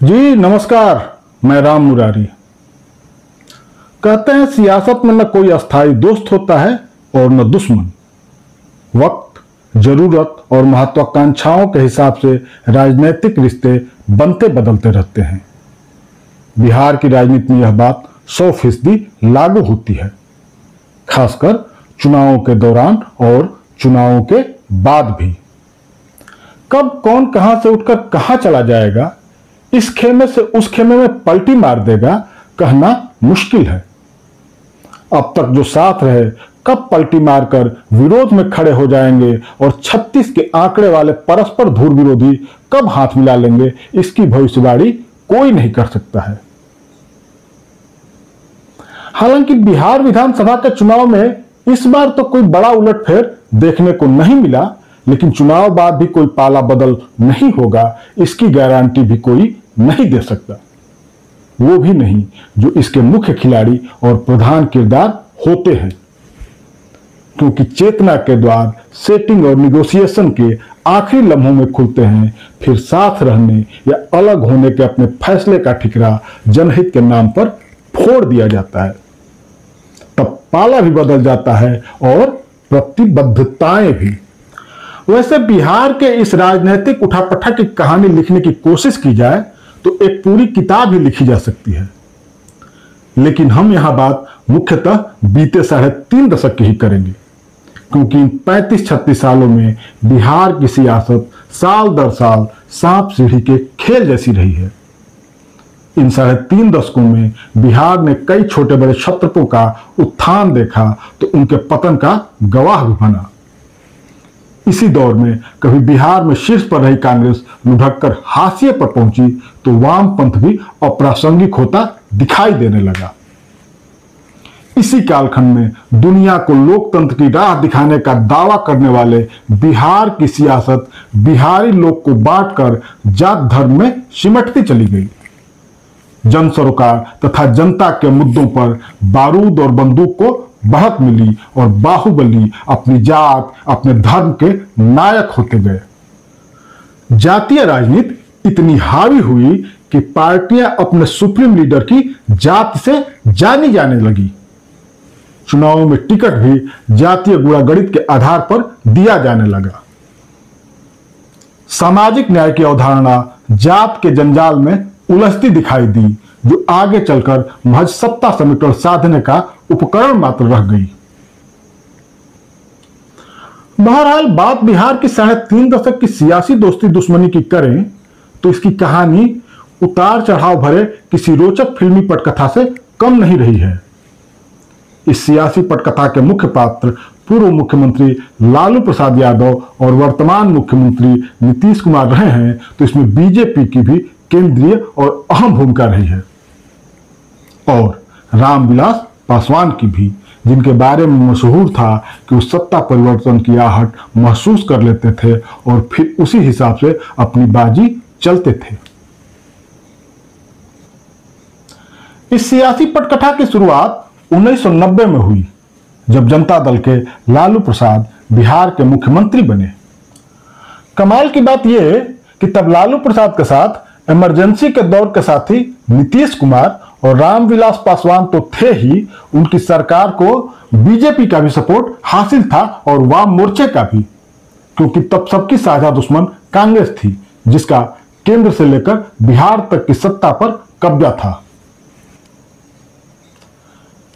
जी नमस्कार। मैं राम मुरारी। कहते हैं सियासत में न कोई अस्थाई दोस्त होता है और न दुश्मन। वक्त, जरूरत और महत्वाकांक्षाओं के हिसाब से राजनीतिक रिश्ते बनते बदलते रहते हैं। बिहार की राजनीति में यह बात 100% लागू होती है, खासकर चुनावों के दौरान और चुनावों के बाद भी। कब कौन कहां से उठकर कहां चला जाएगा, इस खेमे से उस खेमे में पलटी मार देगा, कहना मुश्किल है। अब तक जो साथ रहे कब पलटी मारकर विरोध में खड़े हो जाएंगे और 36 के आंकड़े वाले परस्पर धुर विरोधी कब हाथ मिला लेंगे, इसकी भविष्यवाणी कोई नहीं कर सकता है। हालांकि बिहार विधानसभा के चुनाव में इस बार तो कोई बड़ा उलटफेर देखने को नहीं मिला, लेकिन चुनाव बाद भी कोई पाला बदल नहीं होगा, इसकी गारंटी भी कोई नहीं दे सकता। वो भी नहीं जो इसके मुख्य खिलाड़ी और प्रधान किरदार होते हैं, क्योंकि चेतना के द्वार सेटिंग और निगोशिएशन के आखिरी लम्हों में खुलते हैं। फिर साथ रहने या अलग होने के अपने फैसले का ठिकरा जनहित के नाम पर फोड़ दिया जाता है। तब पाला भी बदल जाता है और प्रतिबद्धताएं भी। वैसे बिहार के इस राजनीतिक उठापठा की कहानी लिखने की कोशिश की जाए तो एक पूरी किताब ही लिखी जा सकती है, लेकिन हम यहां बात मुख्यतः बीते 3.5 दशक की ही करेंगे, क्योंकि इन 35-36 सालों में बिहार की सियासत साल दर साल सांप सीढ़ी के खेल जैसी रही है। इन 3.5 दशकों में बिहार ने कई छोटे बड़े क्षत्रपों का उत्थान देखा तो उनके पतन का गवाह भी बना। इसी दौर में कभी बिहार में शीर्ष पर रही कांग्रेस लुढ़ककर हाशिए पर पहुंची तो वामपंथ भी अप्रासंगिक होता दिखाई देने लगा। इसी कालखंड में दुनिया को लोकतंत्र की राह दिखाने का दावा करने वाले बिहार की सियासत बिहारी लोग को बांटकर जात धर्म में सिमटती चली गई। जन सरोकार तथा जनता के मुद्दों पर बारूद और बंदूक को बढ़त मिली और बाहुबली अपनी जात अपने धर्म के नायक होते गए। जातीय राजनीति इतनी हावी हुई कि पार्टियां अपने सुप्रीम लीडर की जाति से जानी जाने लगी। चुनावों में टिकट भी जातीय गुणागणित के आधार पर दिया जाने लगा। सामाजिक न्याय की अवधारणा जात के जंजाल में उलझती दिखाई दी, जो आगे चलकर महज सत्ता समीकरण साधने का उपकरण मात्र रह गई। बहरहाल बात बिहार की 3.5 दशक की सियासी दोस्ती दुश्मनी की करें तो इसकी कहानी उतार चढ़ाव भरे किसी रोचक फिल्मी पटकथा से कम नहीं रही है। इस सियासी पटकथा के मुख्य पात्र पूर्व मुख्यमंत्री लालू प्रसाद यादव और वर्तमान मुख्यमंत्री नीतीश कुमार रहे हैं, तो इसमें बीजेपी की भी केंद्रीय और अहम भूमिका रही है, और रामविलास पासवान की भी, जिनके बारे में मशहूर था कि वो सत्ता परिवर्तन की आहट महसूस कर लेते थे और फिर उसी हिसाब से अपनी बाजी चलते थे। इस सियासी पटकथा की शुरुआत 1990 में हुई, जब जनता दल के लालू प्रसाद बिहार के मुख्यमंत्री बने। कमाल की बात यह कि तब लालू प्रसाद के साथ इमरजेंसी के दौर के साथी नीतीश कुमार और रामविलास पासवान तो थे ही, उनकी सरकार को बीजेपी का भी सपोर्ट हासिल था और वाम मोर्चे का भी, क्योंकि तब सबकी साझा दुश्मन कांग्रेस थी, जिसका केंद्र से लेकर बिहार तक की सत्ता पर कब्जा था।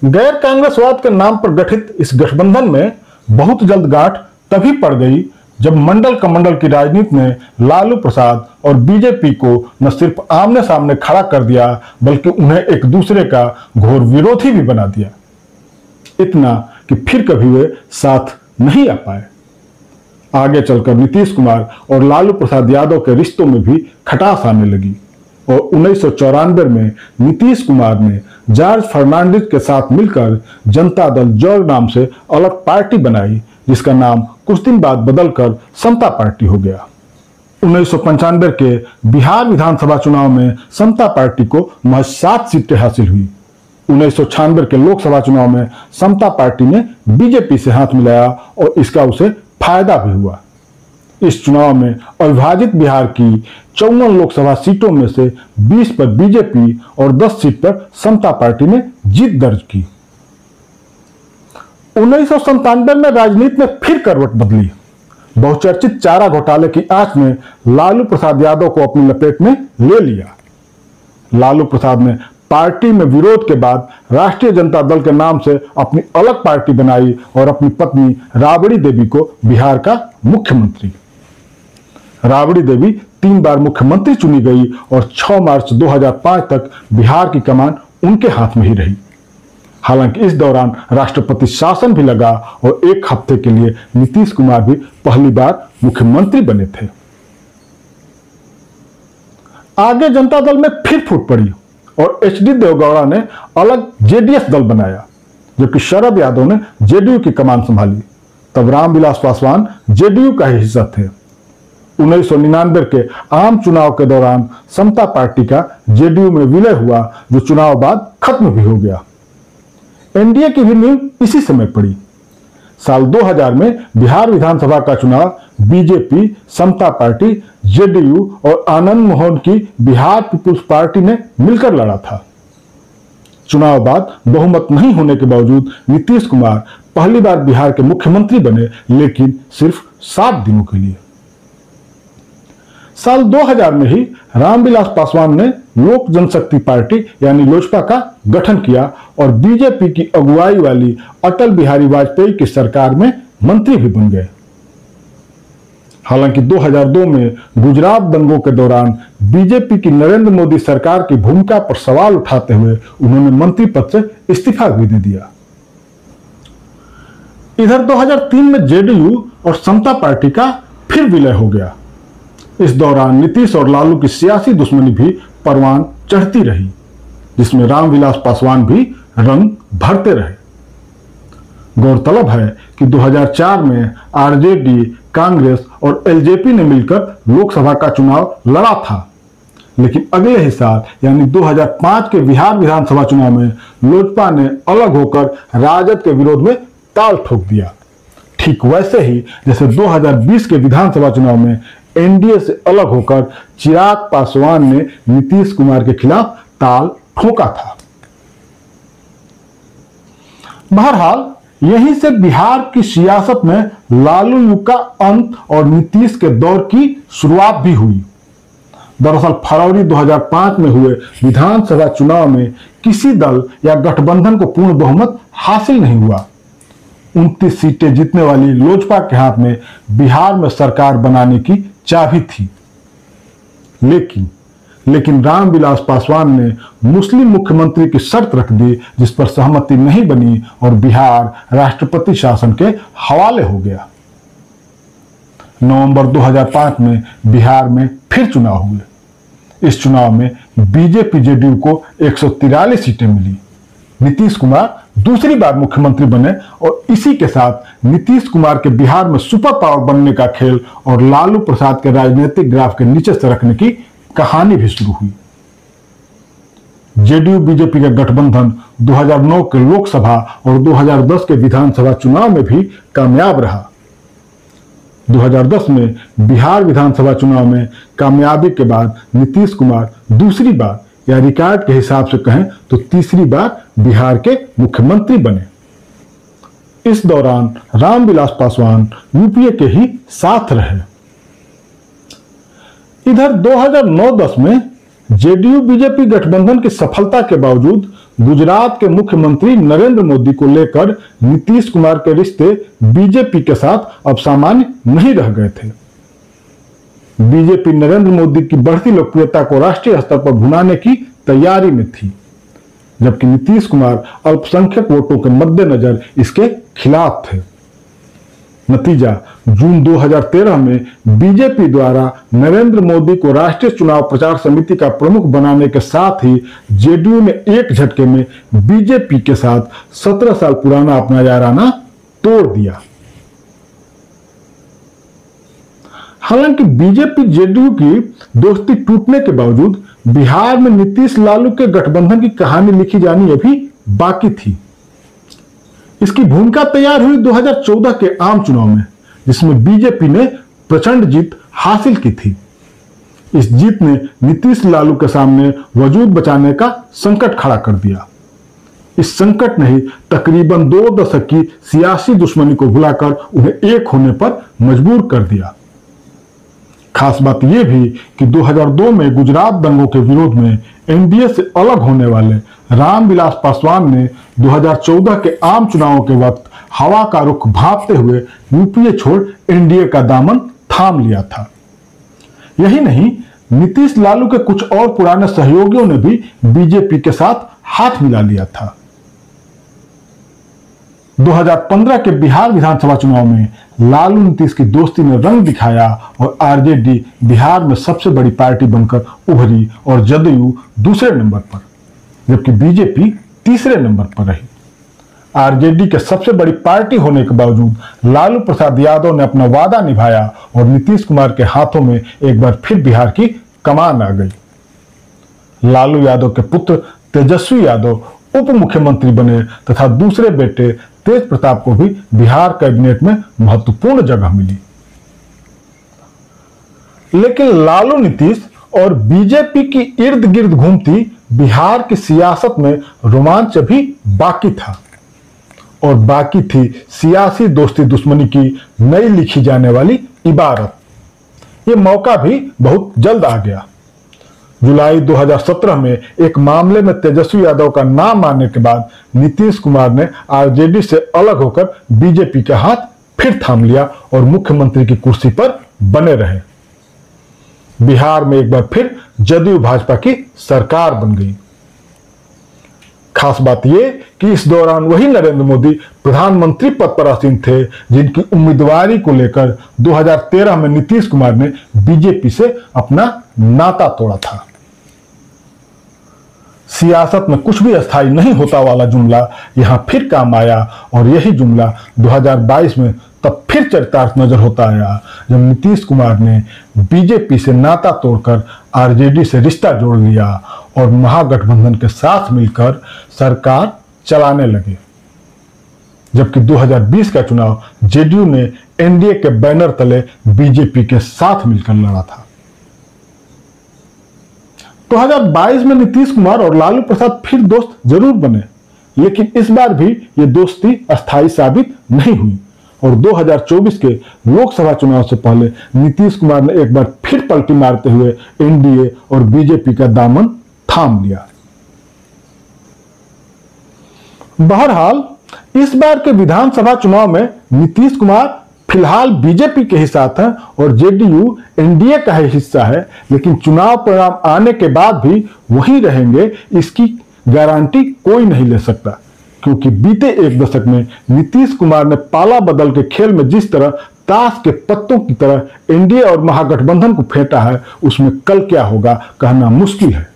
गैर कांग्रेसवाद के नाम पर गठित इस गठबंधन में बहुत जल्द गांठ तभी पड़ गई जब मंडल कमंडल की राजनीति ने लालू प्रसाद और बीजेपी को न सिर्फ आमने सामने खड़ा कर दिया, बल्कि उन्हें एक दूसरे का घोर विरोधी भी बना दिया। इतना कि फिर कभी वे साथ नहीं आ पाए। आगे चलकर नीतीश कुमार और लालू प्रसाद यादव के रिश्तों में भी खटास आने लगी और 1994 में नीतीश कुमार ने जॉर्ज फर्नांडिस के साथ मिलकर जनता दल जॉर्ज नाम से अलग पार्टी बनाई, जिसका नाम कुछ दिन बाद बदलकर समता पार्टी हो गया। 1995 के बिहार विधानसभा चुनाव में समता पार्टी को महज 7 सीटें हासिल हुई। 1996 के लोकसभा चुनाव में समता पार्टी ने बीजेपी से हाथ मिलाया और इसका उसे फायदा भी हुआ। इस चुनाव में अविभाजित बिहार की 54 लोकसभा सीटों में से 20 पर बीजेपी और 10 सीट पर समता पार्टी ने जीत दर्ज की। 1997 में राजनीति में फिर करवट बदली। बहुचर्चित चारा घोटाले की आंच में लालू प्रसाद यादव को अपनी लपेट में ले लिया। लालू प्रसाद ने पार्टी में विरोध के बाद राष्ट्रीय जनता दल के नाम से अपनी अलग पार्टी बनाई और अपनी पत्नी राबड़ी देवी को बिहार का मुख्यमंत्री। राबड़ी देवी 3 बार मुख्यमंत्री चुनी गई और 6 मार्च 2005 तक बिहार की कमान उनके हाथ में ही रही। हालांकि इस दौरान राष्ट्रपति शासन भी लगा और 1 हफ्ते के लिए नीतीश कुमार भी पहली बार मुख्यमंत्री बने थे। आगे जनता दल में फिर फूट पड़ी और एचडी देवगौड़ा ने अलग जेडीएस दल बनाया, जबकि शरद यादव ने जेडीयू की कमान संभाली। तब रामविलास पासवान जेडीयू का ही हिस्सा थे। 1999 के आम चुनाव के दौरान समता पार्टी का जेडीयू में विलय हुआ, जो चुनाव बाद खत्म भी हो गया। एनडीए की भी नींव इसी समय पड़ी। साल 2000 में बिहार विधानसभा का चुनाव बीजेपी, समता पार्टी, जेडीयू और आनंद मोहन की बिहार पीपुल्स पार्टी ने मिलकर लड़ा था। चुनाव बाद बहुमत नहीं होने के बावजूद नीतीश कुमार पहली बार बिहार के मुख्यमंत्री बने, लेकिन सिर्फ 7 दिनों के लिए। साल 2000 में ही रामविलास पासवान ने लोक जनशक्ति पार्टी यानी लोजपा का गठन किया और बीजेपी की अगुवाई वाली अटल बिहारी वाजपेयी की सरकार में मंत्री भी बन गए। हालांकि 2002 में गुजरात दंगों के दौरान बीजेपी की नरेंद्र मोदी सरकार की भूमिका पर सवाल उठाते हुए उन्होंने मंत्री पद से इस्तीफा भी दे दिया। इधर 2003 में जेडीयू और समता पार्टी का फिर विलय हो गया। इस दौरान नीतीश और लालू की सियासी दुश्मनी भी परवान चढ़ती रही, जिसमें रामविलास पासवान भी रंग भरते रहे। गौरतलब है कि 2004 में आरजेडी, कांग्रेस और एलजेपी ने मिलकर लोकसभा का चुनाव लड़ा था, लेकिन अगले ही साल यानी 2005 के बिहार विधानसभा चुनाव में लोजपा ने अलग होकर राजद के विरोध में ताल ठोक दिया। ठीक वैसे ही जैसे 2020 के विधानसभा चुनाव में एनडीए से अलग होकर चिराग पासवान ने नीतीश कुमार के खिलाफ ताल ठोका था। बहरहाल यहीं से बिहार की सियासत में लालू युग का अंत और नीतीश के दौर की शुरुआत भी हुई। दरअसल फरवरी 2005 में हुए विधानसभा चुनाव में किसी दल या गठबंधन को पूर्ण बहुमत हासिल नहीं हुआ। 29 सीटें जीतने वाली लोजपा के हाथ में बिहार में सरकार बनाने की चाबी थी, लेकिन रामविलास पासवान ने मुस्लिम मुख्यमंत्री की शर्त रख दी, जिस पर सहमति नहीं बनी और बिहार राष्ट्रपति शासन के हवाले हो गया। नवंबर 2005 में बिहार में फिर चुनाव हुए। इस चुनाव में बीजेपी जेडीयू को 143 सीटें मिली। नीतीश कुमार दूसरी बार मुख्यमंत्री बने और इसी के साथ नीतीश कुमार के बिहार में सुपर पावर बनने का खेल और लालू प्रसाद के राजनीतिक ग्राफ के नीचे सरकने की कहानी भी शुरू हुई। जेडीयू बीजेपी का गठबंधन 2009 के लोकसभा और 2010 के विधानसभा चुनाव में भी कामयाब रहा। 2010 में बिहार विधानसभा चुनाव में कामयाबी के बाद नीतीश कुमार दूसरी बार या रिकॉर्ड के हिसाब से कहें तो तीसरी बार बिहार के मुख्यमंत्री बने। इस दौरान रामविलास पासवान यूपीए के ही साथ रहे। इधर 2009-10 में जेडीयू बीजेपी गठबंधन की सफलता के बावजूद गुजरात के मुख्यमंत्री नरेंद्र मोदी को लेकर नीतीश कुमार के रिश्ते बीजेपी के साथ अब सामान्य नहीं रह गए थे। बीजेपी नरेंद्र मोदी की बढ़ती लोकप्रियता को राष्ट्रीय स्तर पर भुनाने की तैयारी में थी, जबकि नीतीश कुमार अल्पसंख्यक वोटों के मद्देनजर इसके खिलाफ थे। नतीजा जून 2013 में बीजेपी द्वारा नरेंद्र मोदी को राष्ट्रीय चुनाव प्रचार समिति का प्रमुख बनाने के साथ ही जेडीयू ने एक झटके में बीजेपी के साथ 17 साल पुराना अपना याराना तोड़ दिया। हालांकि बीजेपी जेडीयू की दोस्ती टूटने के बावजूद बिहार में नीतीश लालू के गठबंधन की कहानी लिखी जानी अभी बाकी थी। इसकी भूमिका तैयार हुई 2014 के आम चुनाव में, जिसमें बीजेपी ने प्रचंड जीत हासिल की थी। इस जीत ने नीतीश लालू के सामने वजूद बचाने का संकट खड़ा कर दिया। इस संकट ने ही तकरीबन 2 दशक की सियासी दुश्मनी को भुलाकर उन्हें एक होने पर मजबूर कर दिया। खास बात यह भी कि 2002 में गुजरात दंगों के विरोध में एनडीए से अलग होने वाले रामविलास पासवान ने 2014 के आम चुनावों के वक्त हवा का रुख भांपते हुए यूपीए छोड़ एनडीए का दामन थाम लिया था। यही नहीं, नीतीश लालू के कुछ और पुराने सहयोगियों ने भी बीजेपी के साथ हाथ मिला लिया था। 2015 के बिहार विधानसभा चुनाव में लालू नीतीश की दोस्ती ने रंग दिखाया और आरजेडी बिहार में सबसे बड़ी पार्टी बनकर उभरी और जदयू दूसरे नंबर पर, जबकि बीजेपी तीसरे नंबर पर रही। आरजेडी के सबसे बड़ी पार्टी होने के बावजूद लालू प्रसाद यादव ने अपना वादा निभाया और नीतीश कुमार के हाथों में एक बार फिर बिहार की कमान आ गई। लालू यादव के पुत्र तेजस्वी यादव उप मुख्यमंत्री बने तथा दूसरे बेटे तेज प्रताप को भी बिहार कैबिनेट में महत्वपूर्ण जगह मिली। लेकिन लालू नीतीश और बीजेपी की इर्द गिर्द घूमती बिहार की सियासत में रोमांच भी बाकी था और बाकी थी सियासी दोस्ती दुश्मनी की नई लिखी जाने वाली इबारत। यह मौका भी बहुत जल्द आ गया। जुलाई 2017 में एक मामले में तेजस्वी यादव का नाम आने के बाद नीतीश कुमार ने आरजेडी से अलग होकर बीजेपी का हाथ फिर थाम लिया और मुख्यमंत्री की कुर्सी पर बने रहे। बिहार में एक बार फिर जदयू भाजपा की सरकार बन गई। खास बात यह कि इस दौरान वही नरेंद्र मोदी प्रधानमंत्री पद पर आसीन थे जिनकी उम्मीदवारी को लेकर 2013 में नीतीश कुमार ने बीजेपी से अपना नाता तोड़ा था। सियासत में कुछ भी अस्थायी नहीं होता वाला जुमला यहां फिर काम आया और यही जुमला 2022 में तब फिर चरितार्थ नजर होता आया जब नीतीश कुमार ने बीजेपी से नाता तोड़कर आरजेडी से रिश्ता जोड़ लिया और महागठबंधन के साथ मिलकर सरकार चलाने लगे। जबकि 2020 का चुनाव जेडीयू ने एनडीए के बैनर तले बीजेपी के साथ मिलकर लड़ा था। 2022 में नीतीश कुमार और लालू प्रसाद फिर दोस्त जरूर बने, लेकिन इस बार भी ये दोस्ती अस्थायी साबित नहीं हुई और 2024 के लोकसभा चुनाव से पहले नीतीश कुमार ने एक बार फिर पलटी मारते हुए एनडीए और बीजेपी का दामन थाम लिया। बहरहाल इस बार के विधानसभा चुनाव में नीतीश कुमार फिलहाल बीजेपी के ही साथ हैं और जेडीयू एनडीए का ही हिस्सा है, लेकिन चुनाव परिणाम आने के बाद भी वहीं रहेंगे इसकी गारंटी कोई नहीं ले सकता, क्योंकि बीते एक दशक में नीतीश कुमार ने पाला बदल के खेल में जिस तरह ताश के पत्तों की तरह एनडीए और महागठबंधन को फेंटा है, उसमें कल क्या होगा कहना मुश्किल है।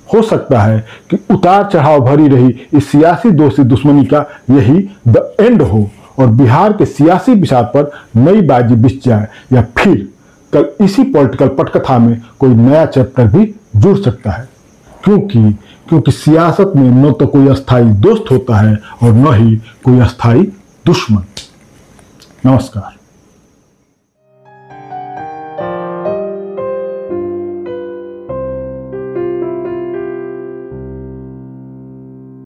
हो सकता है कि उतार चढ़ाव भरी रही इस सियासी दोस्ती दुश्मनी का यही द एंड हो और बिहार के सियासी बिसात पर नई बाजी बिछ जाए, या फिर कल इसी पॉलिटिकल पटकथा में कोई नया चैप्टर भी जुड़ सकता है, क्योंकि सियासत में न तो कोई अस्थायी दोस्त होता है और न ही कोई अस्थायी दुश्मन। नमस्कार।